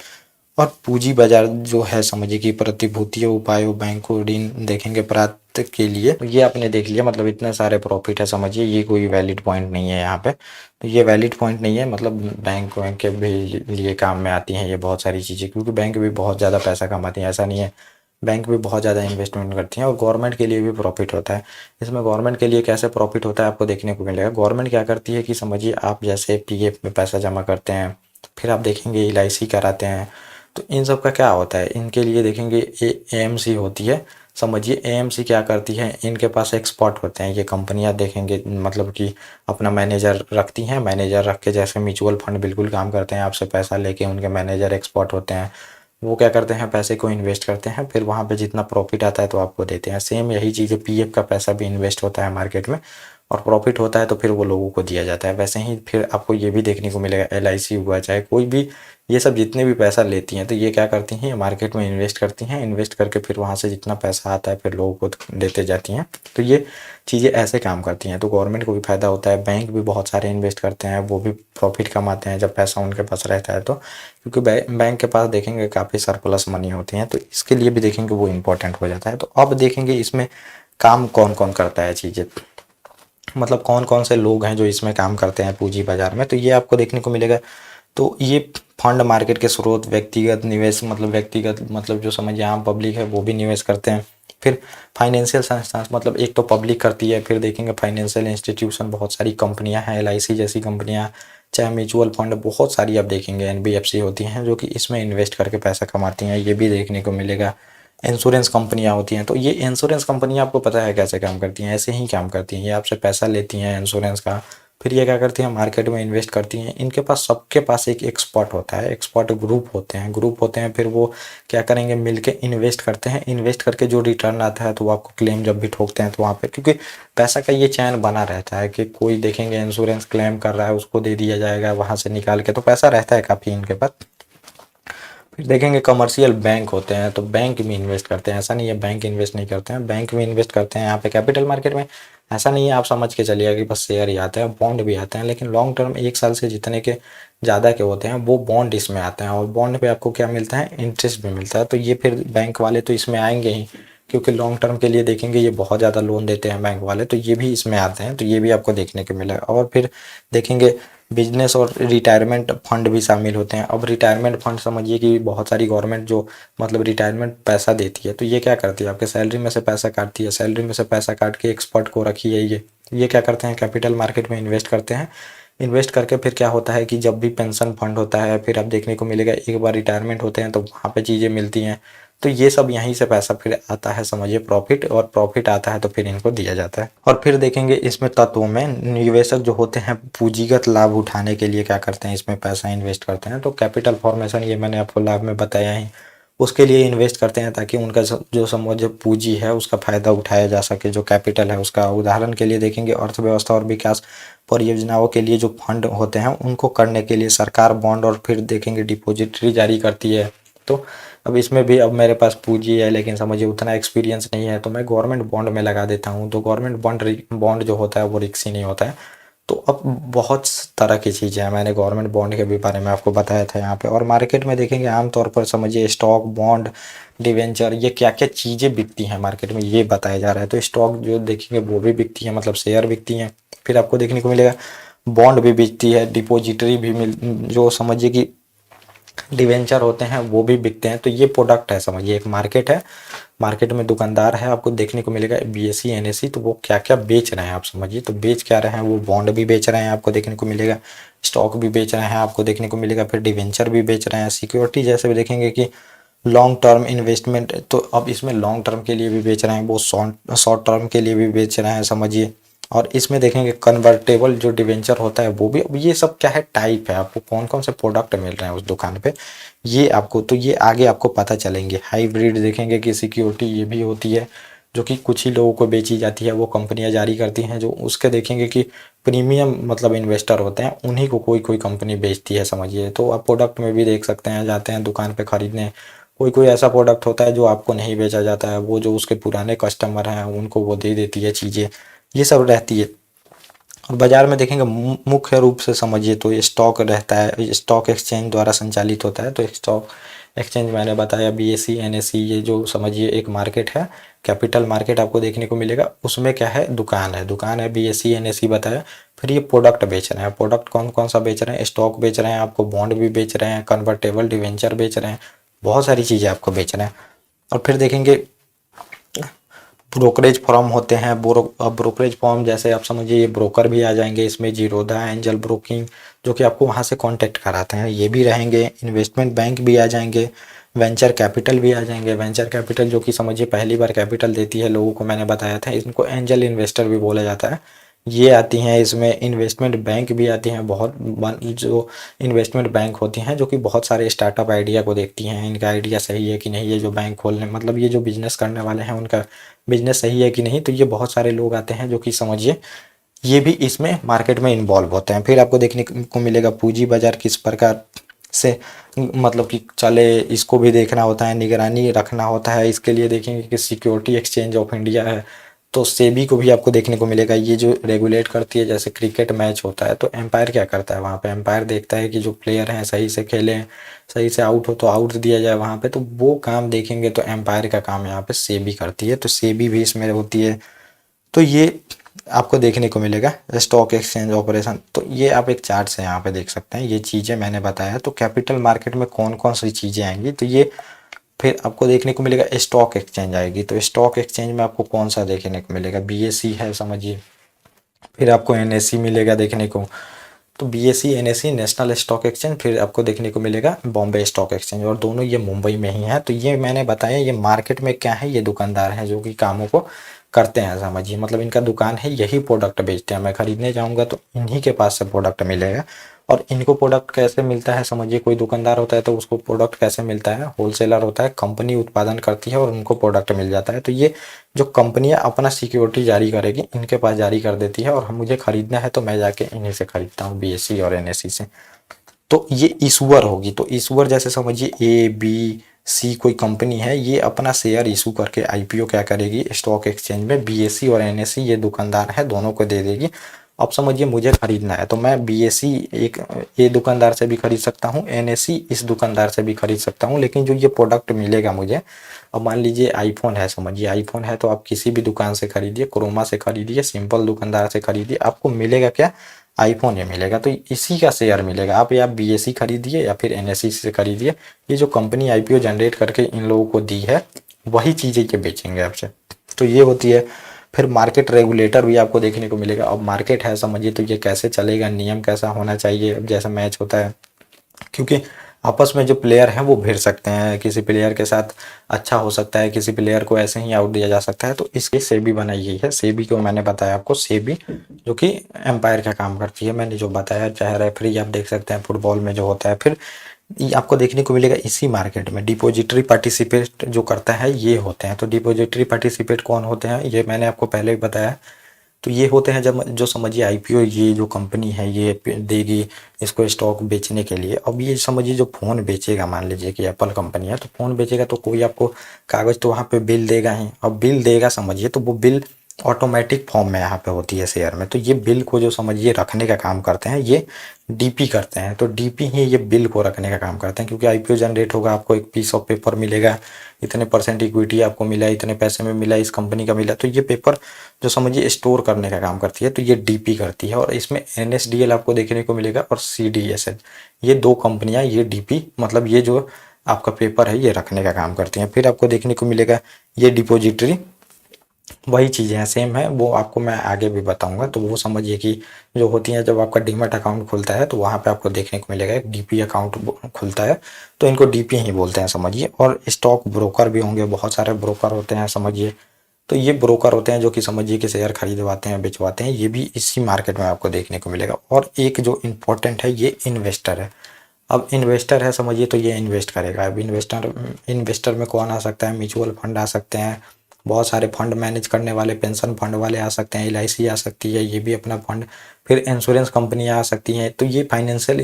और पूंजी बाजार जो है समझिए कि प्रतिभूतियों, उपायों, बैंकों, ऋण देखेंगे प्राप्त के लिए, तो ये आपने देख लिया, मतलब इतने सारे प्रॉफिट है समझिए, ये कोई वैलिड पॉइंट नहीं है यहाँ पे। तो ये वैलिड पॉइंट नहीं है, मतलब बैंक वैंक के भी लिए काम में आती हैं ये बहुत सारी चीज़ें, क्योंकि बैंक भी बहुत ज़्यादा पैसा कमाती हैं, ऐसा नहीं है। बैंक भी बहुत ज़्यादा इन्वेस्टमेंट करती हैं और गवर्नमेंट के लिए भी प्रॉफिट होता है। इसमें गवर्नमेंट के लिए कैसे प्रॉफिट होता है आपको देखने को मिलेगा। गवर्नमेंट क्या करती है कि समझिए आप जैसे पीएफ में पैसा जमा करते हैं, फिर आप देखेंगे एलआईसी कराते हैं, तो इन सब का क्या होता है, इनके लिए देखेंगे एएमसी होती है। समझिए एएमसी क्या करती है, इनके पास एक्सपर्ट होते हैं ये कंपनियां, देखेंगे मतलब कि अपना मैनेजर रखती हैं, मैनेजर रख के जैसे म्यूचुअल फंड बिल्कुल काम करते हैं, आपसे पैसा लेके उनके मैनेजर एक्सपर्ट होते हैं, वो क्या करते हैं पैसे को इन्वेस्ट करते हैं, फिर वहाँ पे जितना प्रॉफिट आता है तो आपको देते हैं। सेम यही चीज़ है, पीएफ का पैसा भी इन्वेस्ट होता है मार्केट में और प्रॉफिट होता है तो फिर वो लोगों को दिया जाता है। वैसे ही फिर आपको ये भी देखने को मिलेगा, एलआईसी हुआ चाहे कोई भी, ये सब जितने भी पैसा लेती हैं तो ये क्या करती हैं, मार्केट में इन्वेस्ट करती हैं, इन्वेस्ट करके फिर वहाँ से जितना पैसा आता है फिर लोगों को देते जाती हैं। तो ये चीज़ें ऐसे काम करती हैं, तो गवर्नमेंट को भी फ़ायदा होता है, बैंक भी बहुत सारे इन्वेस्ट करते हैं, वो भी प्रॉफिट कमाते हैं जब पैसा उनके पास रहता है तो, क्योंकि बैंक के पास देखेंगे काफ़ी सरप्लस मनी होती हैं, तो इसके लिए भी देखेंगे वो इम्पोर्टेंट हो जाता है। तो अब देखेंगे इसमें काम कौन कौन करता है चीज़ें, मतलब कौन कौन से लोग हैं जो इसमें काम करते हैं पूंजी बाजार में, तो ये आपको देखने को मिलेगा। तो ये फंड मार्केट के स्रोत, व्यक्तिगत निवेश, मतलब व्यक्तिगत मतलब जो समझिए आम पब्लिक है वो भी निवेश करते हैं। फिर फाइनेंशियल संस्थान, मतलब एक तो पब्लिक करती है, फिर देखेंगे फाइनेंशियल इंस्टीट्यूशन, बहुत सारी कंपनियां हैं, एलआईसी जैसी कंपनियां, चाहे म्यूचुअल फंड, बहुत सारी आप देखेंगे एनबीएफसी होती हैं जो कि इसमें इन्वेस्ट करके पैसा कमाती हैं, ये भी देखने को मिलेगा। इंश्योरेंस कंपनियां होती हैं, तो ये इंश्योरेंस कंपनियां आपको पता है कैसे काम करती हैं, ऐसे ही काम करती हैं, ये आपसे पैसा लेती हैं इंश्योरेंस का, फिर ये क्या करती हैं मार्केट में इन्वेस्ट करती हैं। इनके पास सबके पास एक एक्सपर्ट होता है, एक्सपर्ट ग्रुप होते हैं, फिर वो क्या करेंगे मिलके इन्वेस्ट करते हैं, इन्वेस्ट करके जो रिटर्न आता है तो वो आपको क्लेम जब भी ठोकते हैं तो वहाँ पे, क्योंकि पैसा का ये चैन बना रहता है कि कोई देखेंगे इंश्योरेंस क्लेम कर रहा है उसको दे दिया जाएगा वहाँ से निकाल के, तो पैसा रहता है काफ़ी इनके पास। फिर देखेंगे कमर्शियल बैंक होते हैं, तो बैंक में इन्वेस्ट करते हैं, ऐसा नहीं है बैंक इन्वेस्ट नहीं करते हैं, बैंक में इन्वेस्ट करते हैं यहाँ पे कैपिटल मार्केट में। ऐसा नहीं है आप समझ के चलिएगा कि बस शेयर ही आते हैं, बॉन्ड भी आते हैं, लेकिन लॉन्ग टर्म 1 साल से जितने के ज़्यादा के होते हैं वो बॉन्ड इसमें आते हैं, और बॉन्ड पे आपको क्या मिलता है, इंटरेस्ट भी मिलता है। तो ये फिर बैंक वाले तो इसमें आएंगे ही, क्योंकि लॉन्ग टर्म के लिए देखेंगे ये बहुत ज़्यादा लोन देते हैं बैंक वाले, तो ये भी इसमें आते हैं, तो ये भी आपको देखने को मिलेगा। और फिर देखेंगे बिजनेस और रिटायरमेंट फंड भी शामिल होते हैं। अब रिटायरमेंट फंड समझिए कि बहुत सारी गवर्नमेंट जो मतलब रिटायरमेंट पैसा देती है, तो ये क्या करती है आपके सैलरी में से पैसा काटती है, सैलरी में से पैसा काट के एक्सपर्ट को रखी है, ये क्या करते हैं कैपिटल मार्केट में इन्वेस्ट करते हैं। इन्वेस्ट करके फिर क्या होता है कि जब भी पेंशन फंड होता है, फिर आप देखने को मिलेगा एक बार रिटायरमेंट होते हैं तो वहाँ पे चीज़ें मिलती हैं, तो ये सब यहीं से पैसा फिर आता है समझिए प्रॉफिट, और प्रॉफिट आता है तो फिर इनको दिया जाता है। और फिर देखेंगे इसमें तत्वों में निवेशक जो होते हैं पूंजीगत लाभ उठाने के लिए क्या करते हैं, इसमें पैसा इन्वेस्ट करते हैं। तो कैपिटल फॉर्मेशन ये मैंने आपको लाभ में बताया ही, उसके लिए इन्वेस्ट करते हैं ताकि उनका जो समझ पूंजी है उसका फायदा उठाया जा सके, जो कैपिटल है उसका। उदाहरण के लिए देखेंगे अर्थव्यवस्था और विकास परियोजनाओं के लिए जो फंड होते हैं उनको करने के लिए सरकार बॉन्ड और फिर देखेंगे डिपॉजिटरी जारी करती है। तो अब इसमें भी अब मेरे पास पूंजी है लेकिन समझिए उतना एक्सपीरियंस नहीं है, तो मैं गवर्नमेंट बॉन्ड में लगा देता हूँ। तो गवर्नमेंट बॉन्ड जो होता है वो रिस्की नहीं होता है। तो अब बहुत तरह की चीज़ें हैं, मैंने गवर्नमेंट बॉन्ड के भी बारे में आपको बताया था यहाँ पे। और मार्केट में देखेंगे आमतौर पर समझिए स्टॉक, बॉन्ड, डिवेंचर, ये क्या क्या चीज़ें बिकती हैं मार्केट में ये बताया जा रहा है। तो स्टॉक जो देखेंगे वो भी बिकती है, मतलब शेयर बिकती हैं। फिर आपको देखने को मिलेगा बॉन्ड भी बिकती है, डिपोजिटरी भी जो समझिए कि डिवेंचर होते हैं वो भी बिकते हैं। तो ये प्रोडक्ट है, समझिए एक मार्केट है, मार्केट में दुकानदार है, आपको देखने को मिलेगा बीएसई एनएसई। तो वो क्या क्या बेच रहे हैं आप समझिए, तो बेच क्या रहे हैं, वो बॉन्ड भी बेच रहे हैं आपको देखने को मिलेगा, स्टॉक भी बेच रहे हैं आपको देखने को मिलेगा, फिर डिवेंचर भी बेच रहे हैं, सिक्योरिटी जैसे भी देखेंगे कि लॉन्ग टर्म इन्वेस्टमेंट। तो अब इसमें लॉन्ग टर्म के लिए भी बेच रहे हैं, वो शॉर्ट टर्म के लिए भी बेच रहे हैं समझिए। और इसमें देखेंगे कन्वर्टेबल जो डिवेंचर होता है वो भी। अब ये सब क्या है, टाइप है, आपको कौन कौन से प्रोडक्ट मिल रहे हैं उस दुकान पे, ये आपको तो ये आगे आपको पता चलेंगे। हाइब्रिड देखेंगे कि सिक्योरिटी ये भी होती है जो कि कुछ ही लोगों को बेची जाती है, वो कंपनियां जारी करती हैं। जो उसके देखेंगे कि प्रीमियम मतलब इन्वेस्टर होते हैं उन्हीं को कोई कोई कंपनी बेचती है समझिए। तो आप प्रोडक्ट में भी देख सकते हैं, जाते हैं दुकान पे खरीदने, कोई कोई ऐसा प्रोडक्ट होता है जो आपको नहीं बेचा जाता है, वो जो उसके पुराने कस्टमर हैं उनको वो दे देती है चीज़ें, ये सब रहती है। और बाजार में देखेंगे मुख्य रूप से समझिए तो ये स्टॉक रहता है, स्टॉक एक्सचेंज द्वारा संचालित होता है। तो स्टॉक एक्सचेंज मैंने बताया बीएसई एनएसई, ये जो समझिए एक मार्केट है, कैपिटल मार्केट आपको देखने को मिलेगा, उसमें क्या है, दुकान है बीएसई एनएसई बताया। फिर ये प्रोडक्ट बेच रहे हैं, प्रोडक्ट कौन कौन सा बेच रहे हैं, स्टॉक बेच रहे हैं, आपको बॉन्ड भी बेच रहे हैं, कन्वर्टेबल डिवेंचर बेच रहे हैं, बहुत सारी चीज़ें आपको बेच रहे हैं। और फिर देखेंगे ब्रोकरेज फर्म होते हैं, ब्रोकरेज फर्म जैसे आप समझिए ये ब्रोकर भी आ जाएंगे इसमें, जीरोधा एंजल ब्रोकिंग जो कि आपको वहाँ से कांटेक्ट कराते हैं, ये भी रहेंगे। इन्वेस्टमेंट बैंक भी आ जाएंगे, वेंचर कैपिटल भी आ जाएंगे। वेंचर कैपिटल जो कि समझिए पहली बार कैपिटल देती है लोगों को, मैंने बताया था, इनको एंजल इन्वेस्टर भी बोला जाता है, ये आती हैं इसमें। इन्वेस्टमेंट बैंक भी आती हैं, बहुत जो इन्वेस्टमेंट बैंक होती हैं जो कि बहुत सारे स्टार्टअप आइडिया को देखती हैं, इनका आइडिया सही है कि नहीं, ये जो बैंक खोलने मतलब ये जो बिजनेस करने वाले हैं उनका बिजनेस सही है कि नहीं। तो ये बहुत सारे लोग आते हैं जो कि समझिए ये भी इसमें मार्केट में इन्वॉल्व होते हैं। फिर आपको देखने को मिलेगा पूंजी बाजार किस प्रकार से मतलब कि चले, इसको भी देखना होता है, निगरानी रखना होता है। इसके लिए देखेंगे कि सिक्योरिटी एक्सचेंज ऑफ इंडिया है, तो सेबी को भी आपको देखने को मिलेगा, ये जो रेगुलेट करती है। जैसे क्रिकेट मैच होता है तो एम्पायर क्या करता है वहाँ पे, एम्पायर देखता है कि जो प्लेयर हैं सही से खेलें, सही से आउट हो तो आउट दिया जाए वहाँ पे, तो वो काम देखेंगे। तो एम्पायर का काम यहाँ पे सेबी करती है, तो सेबी भी इसमें होती है। तो ये आपको देखने को मिलेगा स्टॉक एक्सचेंज ऑपरेशन। तो ये आप एक चार्ट से यहाँ पे देख सकते हैं, ये चीज़ें मैंने बताया। तो कैपिटल मार्केट में कौन कौन सी चीज़ें आएंगी, तो ये फिर आपको देखने को मिलेगा स्टॉक एक्सचेंज आएगी। तो स्टॉक एक्सचेंज में आपको कौन सा देखने को मिलेगा, बीएसई है समझिए, फिर आपको एनएसई मिलेगा देखने को। तो BSE NSE national stock exchange, फिर आपको देखने को मिलेगा बॉम्बे स्टॉक एक्सचेंज, और दोनों ये मुंबई में ही है। तो ये मैंने बताया, ये मार्केट में क्या है, ये दुकानदार हैं जो कि कामों को करते हैं समझिए, मतलब इनका दुकान है, यही प्रोडक्ट बेचते हैं। मैं खरीदने जाऊंगा तो इन्हीं के पास से प्रोडक्ट मिलेगा। और इनको प्रोडक्ट कैसे मिलता है समझिए, कोई दुकानदार होता है तो उसको प्रोडक्ट कैसे मिलता है, होलसेलर होता है, कंपनी उत्पादन करती है और उनको प्रोडक्ट मिल जाता है। तो ये जो कंपनियां अपना सिक्योरिटी जारी करेगी इनके पास जारी कर देती है, और हम मुझे खरीदना है तो मैं जाके इन्हीं से खरीदता हूँ, बीएसई और एनएसई से। तो ये इशूअर होगी, तो इशूअर जैसे समझिए ए बी सी कोई कंपनी है, ये अपना शेयर इशू करके आईपीओ क्या करेगी स्टॉक एक्सचेंज में, बीएसई और एनएसई ये दुकानदार है दोनों को दे देगी। अब समझिए मुझे खरीदना है तो मैं बीएसई एक ये दुकानदार से भी खरीद सकता हूँ, एनएसई इस दुकानदार से भी खरीद सकता हूँ, लेकिन जो ये प्रोडक्ट मिलेगा मुझे, अब मान लीजिए आईफोन है समझिए, आईफोन है तो आप किसी भी दुकान से खरीदिए, क्रोमा से खरीदिए, सिंपल दुकानदार से खरीदिए, आपको मिलेगा क्या, आईफोन ये मिलेगा। तो इसी का शेयर मिलेगा, आप या बीएसई खरीदिए या फिर एनएसई से खरीदिए, ये जो कंपनी आईपीओ जनरेट करके इन लोगों को दी है वही चीज़ें ये बेचेंगे आपसे। तो ये होती है। फिर मार्केट रेगुलेटर भी आपको देखने को मिलेगा। अब मार्केट है समझिए तो ये कैसे चलेगा, नियम कैसा होना चाहिए, अब जैसा मैच होता है, क्योंकि आपस में जो प्लेयर हैं वो भिड़ सकते हैं, किसी प्लेयर के साथ अच्छा हो सकता है, किसी प्लेयर को ऐसे ही आउट दिया जा सकता है। तो इसकी सेबी बनाई गई है, सेबी को मैंने बताया आपको, सेबी जो कि एम्पायर का काम करती है, मैंने जो बताया, चाहे रेफरी आप देख सकते हैं फुटबॉल में जो होता है। फिर ये आपको देखने को मिलेगा इसी मार्केट में डिपॉजिटरी पार्टिसिपेट जो करता है ये होते हैं। तो डिपॉजिटरी पार्टिसिपेट कौन होते हैं, ये मैंने आपको पहले ही बताया। तो ये होते हैं जब जो समझिए आईपीओ ये जो कंपनी है ये देगी इसको स्टॉक बेचने के लिए। अब ये समझिए जो फ़ोन बेचेगा, मान लीजिए कि एप्पल कंपनी है तो फ़ोन बेचेगा तो कोई आपको कागज़ तो वहाँ पे बिल देगा ही। अब बिल देगा समझिए तो वो बिल ऑटोमेटिक फॉर्म में यहाँ पे होती है शेयर में। तो ये बिल को जो समझिए रखने का काम करते हैं ये डीपी करते हैं। तो डीपी ही ये बिल को रखने का काम करते हैं, क्योंकि आईपीओ जनरेट होगा, आपको एक पीस ऑफ पेपर मिलेगा, इतने % इक्विटी आपको मिला, इतने पैसे में मिला, इस कंपनी का मिला। तो ये पेपर जो समझिए स्टोर करने का काम करती है, तो ये डीपी करती है। और इसमें एनएसडीएल आपको देखने को मिलेगा और सीडीएसएल, ये 2 कंपनियां ये डीपी मतलब ये जो आपका पेपर है ये रखने का काम करती हैं। फिर आपको देखने को मिलेगा ये डिपॉजिटरी, वही चीज़ें हैं, सेम है, वो आपको मैं आगे भी बताऊंगा। तो वो समझिए कि जो होती हैं, जब आपका डीमैट अकाउंट खुलता है तो वहाँ पे आपको देखने को मिलेगा एक डीपी अकाउंट खुलता है, तो इनको डीपी ही बोलते हैं समझिए। और स्टॉक ब्रोकर भी होंगे, बहुत सारे ब्रोकर होते हैं समझिए। तो ये ब्रोकर होते हैं जो कि समझिए कि शेयर खरीदवाते हैं, बेचवाते हैं, ये भी इसी मार्केट में आपको देखने को मिलेगा। और एक जो इम्पोर्टेंट है ये इन्वेस्टर है। अब इन्वेस्टर है समझिए, तो ये इन्वेस्ट करेगा। अब इन्वेस्टर इन्वेस्टर में कौन आ सकता है, म्यूचुअल फंड आ सकते हैं, बहुत सारे फंड मैनेज करने वाले पेंशन फंड वाले आ सकते हैं, एलआईसी आ सकती है, ये भी अपना फंड, फिर इंश्योरेंस कंपनियां आ सकती हैं। तो ये फाइनेंशियल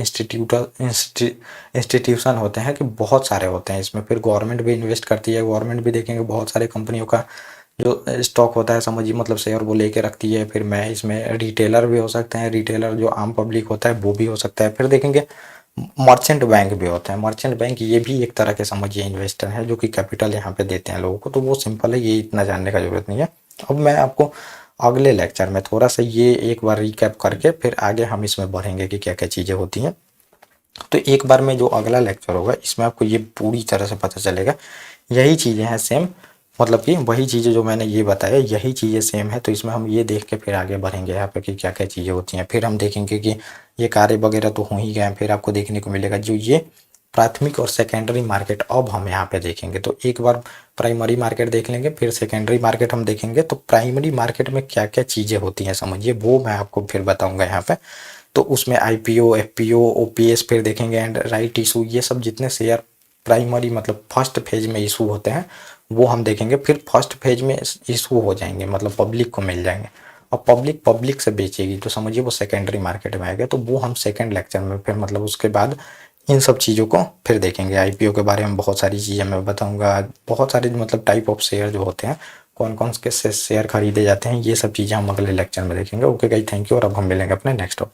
इंस्टीट्यूशन होते हैं कि बहुत सारे होते हैं इसमें। फिर गवर्नमेंट भी इन्वेस्ट करती है, गवर्नमेंट भी देखेंगे बहुत सारे कंपनियों का जो स्टॉक होता है समझिए, मतलब शेयर वो लेके रखती है। फिर मैं इसमें रिटेलर भी हो सकते हैं, रिटेलर जो आम पब्लिक होता है वो भी हो सकता है। फिर देखेंगे मर्चेंट बैंक भी होता है, मर्चेंट बैंक ये भी एक तरह के समझिए इन्वेस्टर है जो कि कैपिटल यहाँ पे देते हैं लोगों को। तो वो सिंपल है, ये इतना जानने का जरूरत नहीं है। अब मैं आपको अगले लेक्चर में थोड़ा सा ये एक बार रिकैप करके फिर आगे हम इसमें बढ़ेंगे कि क्या क्या चीज़ें होती हैं। तो एक बार में जो अगला लेक्चर होगा इसमें आपको ये पूरी तरह से पता चलेगा, यही चीज़ें हैं सेम, मतलब कि वही चीज़ें जो मैंने ये बताया यही चीज़ें सेम है। तो इसमें हम ये देख के फिर आगे बढ़ेंगे यहाँ पे कि क्या क्या चीज़ें होती हैं। फिर हम देखेंगे कि ये कार्य वगैरह तो हो ही गए हैं। फिर आपको देखने को मिलेगा जो ये प्राथमिक और सेकेंडरी मार्केट अब हम यहाँ पे देखेंगे। तो एक बार प्राइमरी मार्केट देख लेंगे, फिर सेकेंडरी मार्केट हम देखेंगे। तो प्राइमरी मार्केट में क्या क्या चीज़ें होती हैं समझिए, वो मैं आपको फिर बताऊंगा यहाँ पे। तो उसमें आईपीओ, एफपीओ, ओपीएस फिर देखेंगे, एंड राइट इशू, ये सब जितने शेयर प्राइमरी मतलब फर्स्ट फेज में इशू होते हैं वो हम देखेंगे। फिर फर्स्ट फेज में इशू हो जाएंगे, मतलब पब्लिक को मिल जाएंगे, और पब्लिक से बेचेगी, तो समझिए वो सेकेंडरी मार्केट में आएगा। तो वो हम सेकेंड लेक्चर में फिर मतलब उसके बाद इन सब चीज़ों को फिर देखेंगे। आईपीओ के बारे में बहुत सारी चीज़ें मैं बताऊंगा, बहुत सारे मतलब टाइप ऑफ शेयर जो होते हैं, कौन कौन से शेयर खरीदे जाते हैं, ये सब चीज़ें हम अगले लेक्चर में देखेंगे। Okay guys, thank you. और अब हम मिलेंगे अपने नेक्स्ट टॉपिक।